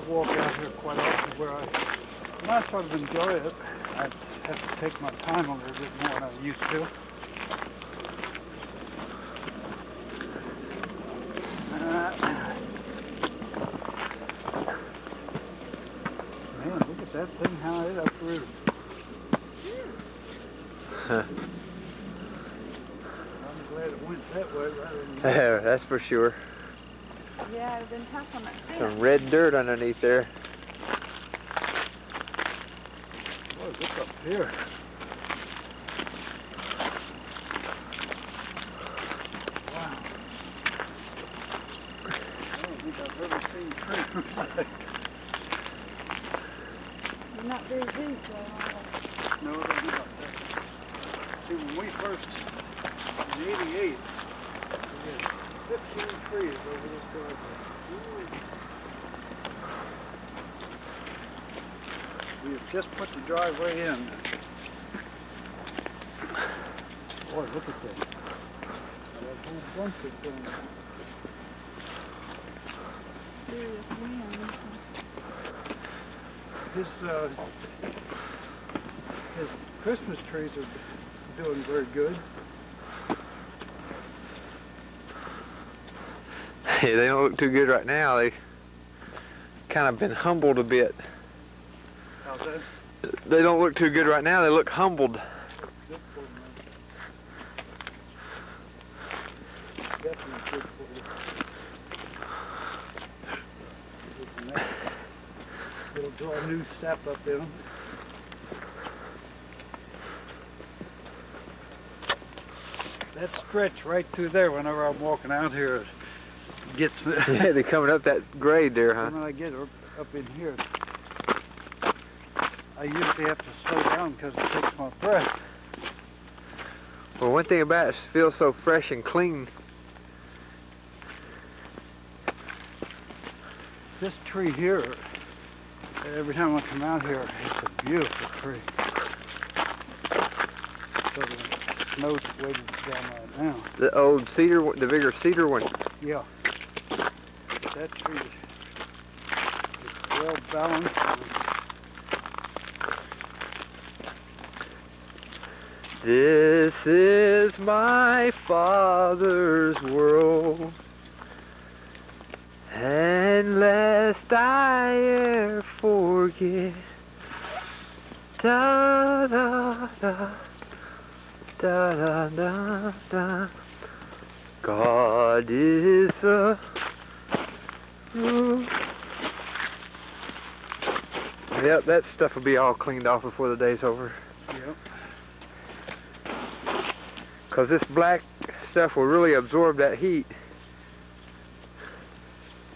walk out here quite often where I sort of enjoy it. I have to take my time a little bit more than I used to. Man, look at that thing, how it uprooted. I'm glad it went that way rather than that. Yeah, that's for sure. Yeah, it's been tough on that tree. Some red dirt underneath there. Boy, look up here. Wow. I don't think I've ever seen trees like that. You're not very deep, though, are No, they're not. See, when we first, in '88, we had 15 trees over this driveway. We have just put the driveway in. Boy, look at that. That whole bunch of things. Serious wind. His Christmas trees are doing very good. Hey, they don't look too good right now. They kind of been humbled a bit. How's that? They don't look too good right now. They look humbled. Good for them. Definitely good for you. It'll draw new sap up in them. That stretch right through there, whenever I'm walking out here, it gets me. Yeah, they're coming up that grade there, huh? When I get up in here, I usually have to slow down because it takes my breath. Well, one thing about it, it feels so fresh and clean. This tree here, every time I come out here, it's a beautiful tree. So the snow's weighted down right now. The old cedar, the bigger cedar one. Yeah. That tree is well balanced. This is my Father's world, and lest I e'er forget, da da da da da da da. God is a Yep, that stuff will be all cleaned off before the day's over. Yep. Because this black stuff will really absorb that heat.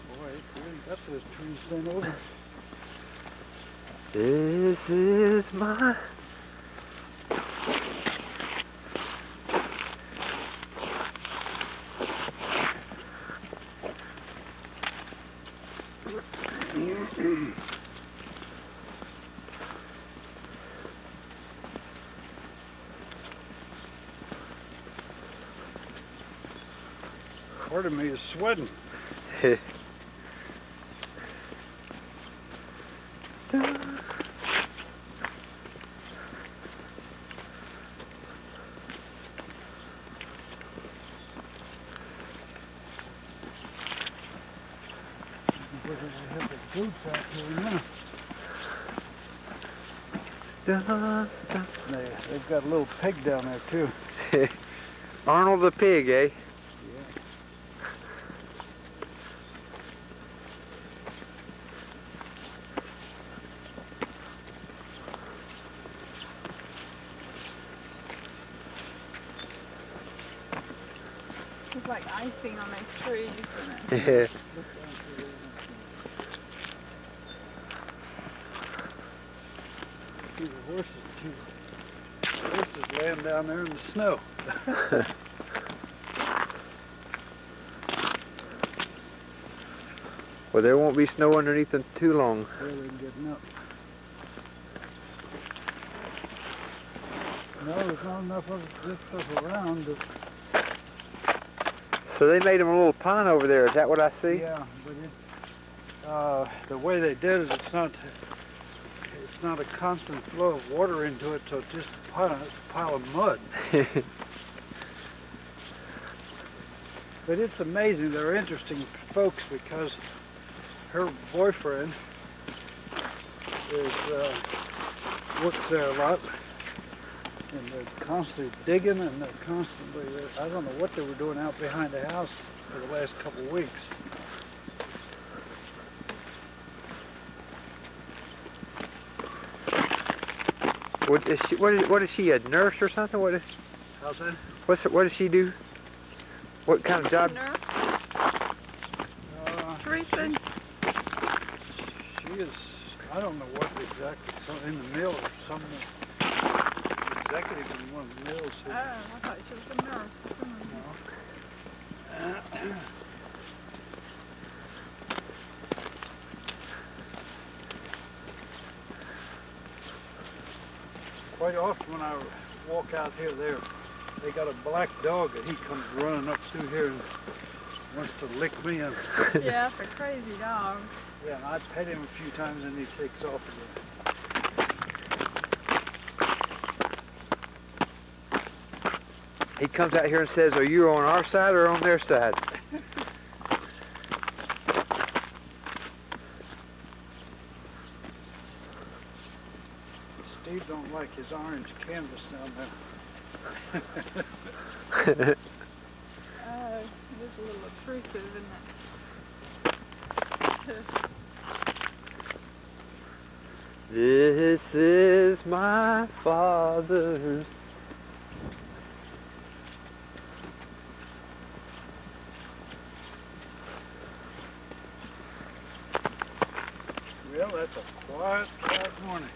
Boy, it's really got those trees bent over. This is my... Part of me is sweating. I have the boots out here now. They've got a little pig down there too. Arnold the pig, eh? Yeah. It's like icing on those trees, isn't it? Yeah. See the horses too. The horses laying down there in the snow. Well, there won't be snow underneath them too long. There they're getting up. No, there's not enough of this stuff around. So they made them a little pond over there. Is that what I see? Yeah, but The way they did it, it's not a constant flow of water into it, so it's just a pile of mud. But it's amazing. They're interesting folks because her boyfriend works there a lot, and they're constantly digging, and they're constantly, I don't know what they were doing out behind the house for the last couple of weeks. What is she, a nurse or something? How's that? What does she do? What kind of job? Nurse. Teresa. She is, I don't know what exactly, in the mill or some executive in one of the mills. Oh, I thought she was a nurse. No. Quite often when I walk out here, they got a black dog that he comes running up through here and wants to lick me. And Yeah, it's a crazy dog. yeah, and I pet him a few times and he takes off again. He comes out here and says, "Are you on our side or on their side?" Steve don't like his orange canvas down there. It's a little obtrusive, isn't it? This is my father's. Well, that's a quiet morning.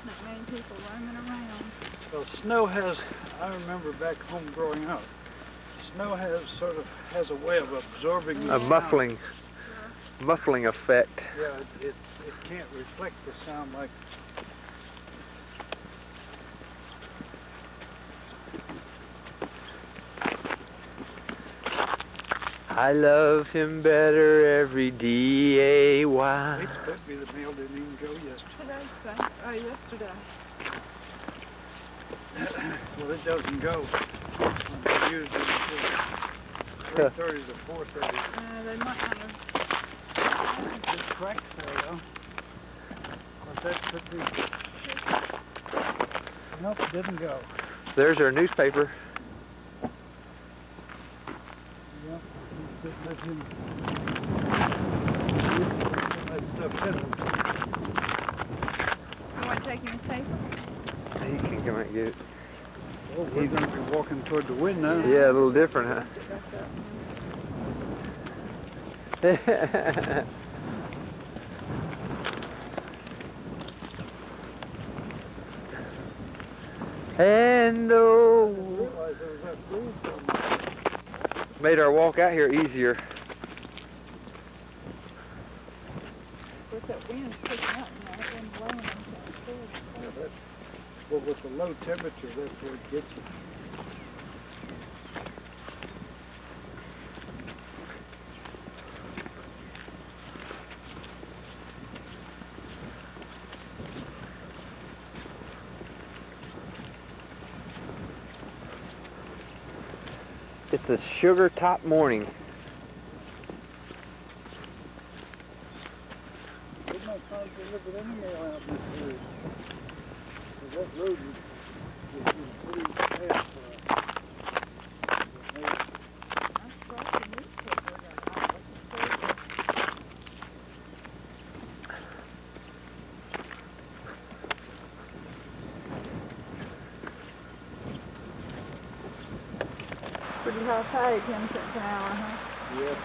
Not many people roaming around. Well, snow has, I remember back home growing up, snow has a way of absorbing the A sound. muffling effect. Yeah, it can't reflect the sound like. I love him better every D-A-Y. It could be the mail didn't even go yesterday. Yesterday. Well, it doesn't go usually until 3:30 to 4:30. They might not have. It cracks there, though. Of course, that could be. Nope, it didn't go. There's our newspaper. Yep, let him that stuff in him. You want to take him his paper? He can come and get it. Oh, we're going to be walking toward the wind now. Yeah, a little different, huh? And oh, made our walk out here easier. With that wind picking up now, that wind blowing them. Well, with the low temperature, that's where it gets you. It's a sugar top morning. There's no time to look at any mail out this area. That road is pretty fast for us. Pretty high tide, 10 cents an hour, huh? Yep.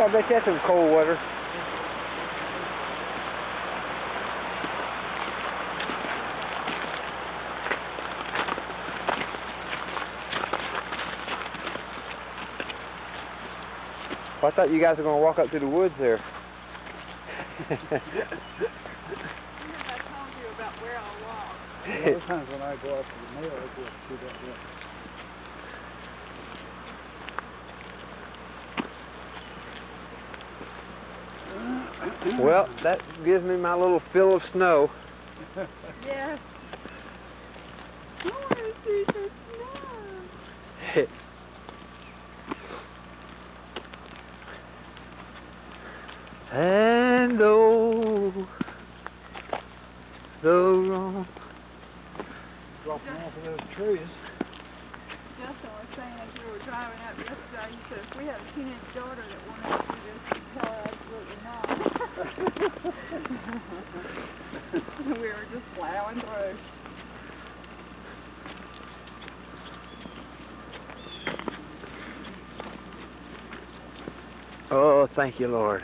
I bet that's some cold water. Well, I thought you guys were going to walk up to the woods there. I told you about where I walk. A lot of times when I go out to the mail, I go up through that way. Well, that gives me my little fill of snow. Yes. I want to see the snow. And oh, the wrong. Drop them off of those trees. Justin was saying as we were driving up yesterday, he said if we had a teenage daughter that wanted to do this, he'd tell her absolutely not. We were just plowing through. Oh, thank you, Lord.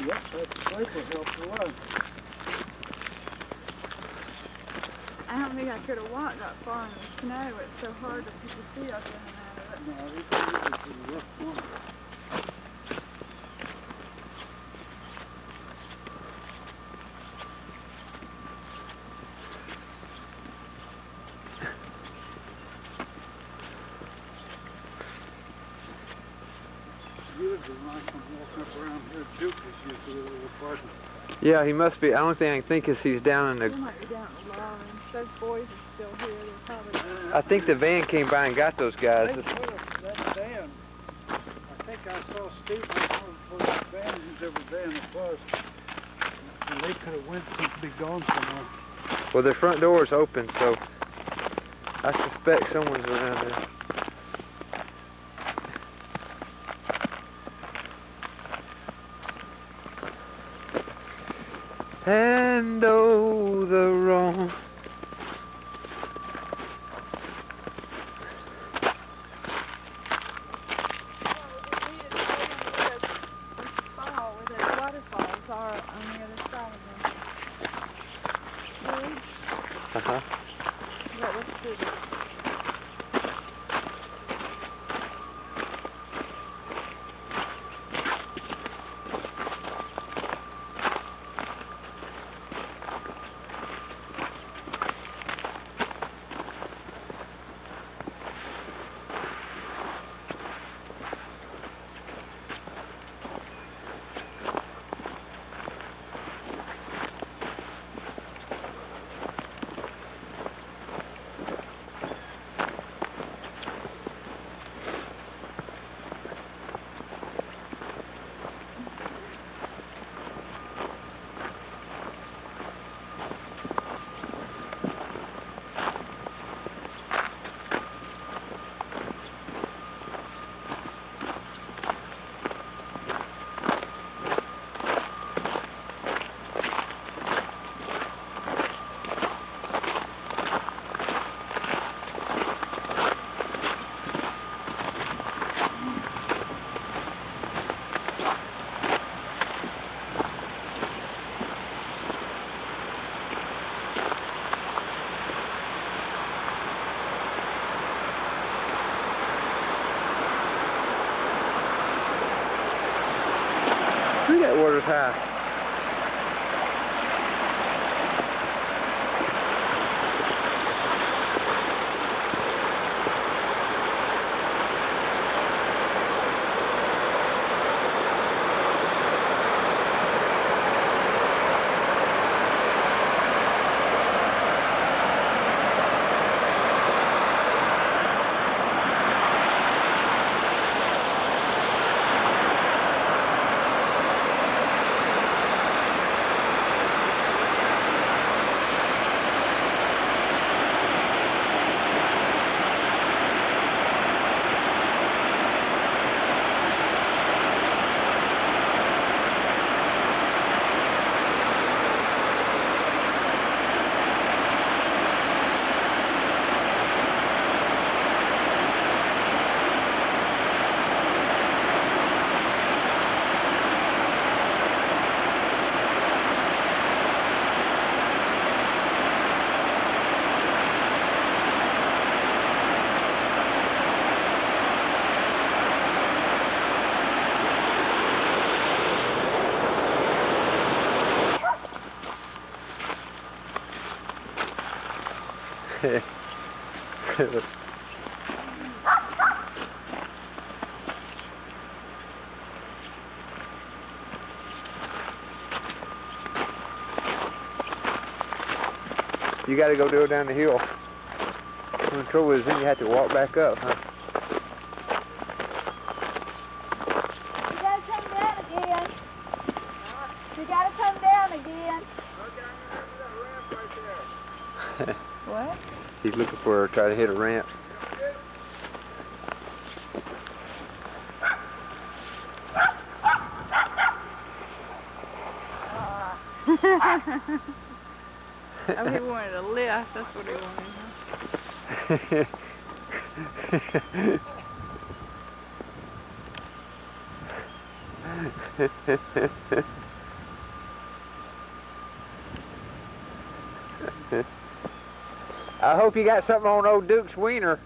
Yep, that sleeper helps a lot. I don't think I could have walked that far in the snow. It's so hard to put your feet up in and out of it. No, this is a rough one. You'd be nice one walking up around here. Duke is usually a little frightened. Yeah, he must be. The only thing I can think is he's down in They the... might be down at the line. Those boys are still here. They're probably... I think the van came by and got those guys. They put that van. I think I saw Steve for that van, whoever van it was. And they could have went to be gone somewhere. Well, their front door is open, so I suspect someone's around there. And oh, the wrong. Uh-huh. Yeah, let's do this. Look at that water's high. You gotta go down the hill. The trouble is then you have to walk back up, huh? You gotta come down again. You gotta come down again. What? He's looking for try to hit a ramp. I mean, he wanted a lift. That's what he wanted. I hope you got something on old Duke's wiener.